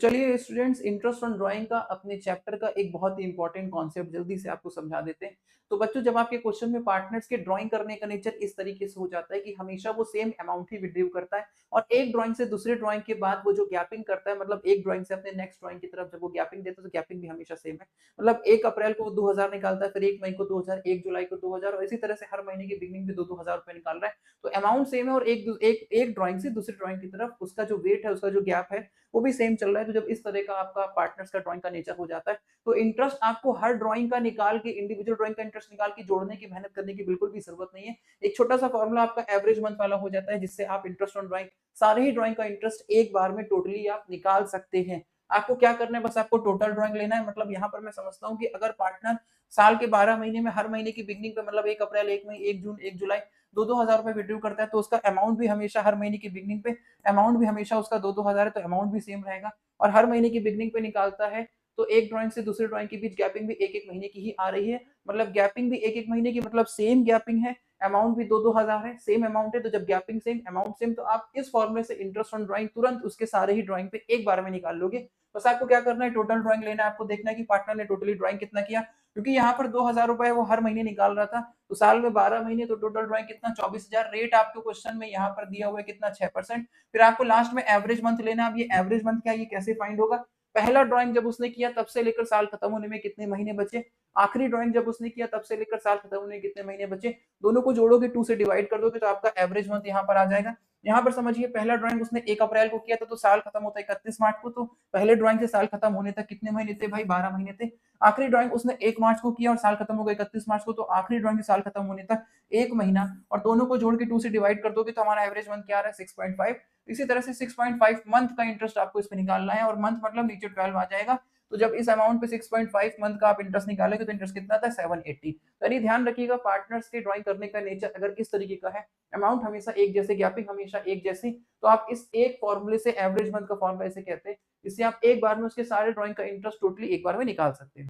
चलिए students, interest on drawing का अपने चैप्टर का एक बहुत ही इंपॉर्टेंट कॉन्सेप्ट जल्दी से आपको समझा देते हैं। तो बच्चों, जब आपके क्वेश्चन में पार्टनर्स के ड्राइंग करने का नेचर इस तरीके से हो जाता है कि हमेशा वो सेम अमाउंट ही विड्यू करता है और एक ड्राइंग से दूसरे ड्राइंग के बाद वो जो गैपिंग करता है, मतलब एक ड्राइंग से अपने नेक्स्ट ड्राइंग की तरफ जब वो गैपिंग देता है तो गैपिंग भी हमेशा सेम है। मतलब 1 अप्रैल को वो 2000 निकालता है, फिर 1 मई को 2000, 1 जुलाई को 2000 और इसी तरह से हर महीने की बिगनिंग पे 2-2 हज़ार रुपए निकाल रहा है। तो अमाउंट सेम है और एक ड्राइंग से दूसरी ड्राइंग की तरफ उसका जो वेट है, उसका जो गैप है, वो भी सेम चल रहा है। तो जब इस तरह का आपका पार्टनर्स का ड्राइंग का नेचर हो जाता है, तो इंटरेस्ट आपको हर ड्राइंग का निकाल के, इंडिविजुअल ड्राइंग का इंटरेस्ट निकाल के जोड़ने की मेहनत करने की बिल्कुल भी जरूरत नहीं है। एक छोटा सा फॉर्मूला आपका एवरेज मंथ वाला हो जाता है, जिससे आप इंटरेस्ट ऑन ड्राइंग, सारे ही ड्राइंग का इंटरेस्ट एक बार में टोटली आप निकाल सकते हैं। आपको क्या करना है, बस आपको टोटल ड्राइंग लेना है। मतलब यहाँ पर मैं समझता हूँ कि अगर पार्टनर साल के 12 महीने में हर महीने की बिगनिंग पे, मतलब 1 अप्रैल, 1 मई, 1 जून, 1 जुलाई 2-2 हज़ार रुपए विड्रॉ करता है, तो उसका अमाउंट भी हमेशा हर महीने की बिगनिंग पे, अमाउंट भी हमेशा उसका 2-2 हज़ार है, तो अमाउंट भी सेम रहेगा। और हर महीने की बिगनिंग पे निकालता है, तो एक ड्राइंग से दूसरे ड्राइंग के बीच गैपिंग भी 1-1 महीने की ही आ रही है। मतलब गैपिंग भी 1-1 महीने की, मतलब सेम गैपिंग है, अमाउंट भी 2-2 हज़ार है, सेम अमाउंट है। तो जब गैपिंग सेम, अमाउंट सेम, तो आप इस फॉर्मूले से इंटरेस्ट ऑन ड्राइंग तुरंत उसके सारे ही ड्राइंग पे एक बार में निकाल लोगे। बस आपको क्या करना है, टोटल ड्राइंग लेना है। आपको देखना है कि पार्टनर ने टोटली ड्राइंग कितना किया, क्योंकि यहाँ पर 2,000 रुपए वो हर महीने निकाल रहा था, तो साल में 12 महीने, तो टोटल ड्राइंग कितना, 24,000। रेट आपको क्वेश्चन में यहाँ पर दिया हुआ है कितना, 6%। फिर आपको लास्ट में एवरेज मंथ लेना है। अब ये एवरेज मंथ क्या है, ये कैसे फाइंड होगा? पहला ड्राइंग जब उसने किया तब से लेकर साल खत्म होने में कितने महीने बचे, आखिरी ड्राइंग जब उसने किया तब से लेकर साल खत्म होने में कितने महीने बचे, दोनों को जोड़ोगे, 2 से डिवाइड कर दोगे, तो आपका एवरेज मंथ यहाँ पर आ जाएगा। यहाँ पर समझिए, पहला ड्राइंग उसने 1 अप्रैल को किया था, तो साल खत्म होता है 31 मार्च को, तो पहले ड्राइंग से साल खत्म होने तक कितने महीने थे भाई, 12 महीने थे। आखिरी ड्राइंग उसने 1 मार्च को किया और साल खत्म हो गया 31 मार्च को, तो आखिरी ड्राइंग से साल खत्म होने तक 1 महीना, और दोनों को जोड़ के 2 से डिवाइड कर दोगे, तो हमारा एवरेज मंथ क्या आ रहा है, 6.5। इसी तरह से 6.5 मंथ का इंटरेस्ट आपको इसमें निकालना है, और मंथ मतलब नीचे 12 आ जाएगा। तो जब इस अमाउंट पे 6.5 मंथ का आप इंटरेस्ट निकालेंगे, तो इंटरेस्ट कितना था, 780। तो यानी ध्यान रखिएगा, पार्टनर्स के ड्राइंग करने का नेचर अगर इस तरीके का है, अमाउंट हमेशा एक जैसे, गैपिंग हमेशा एक जैसी, तो आप इस एक फॉर्मूले से, एवरेज मंथ का फॉर्मूला इसे कहते हैं, इससे आप एक बार में उसके सारे ड्राइंग का इंटरेस्ट टोटली एक बार में निकाल सकते हैं।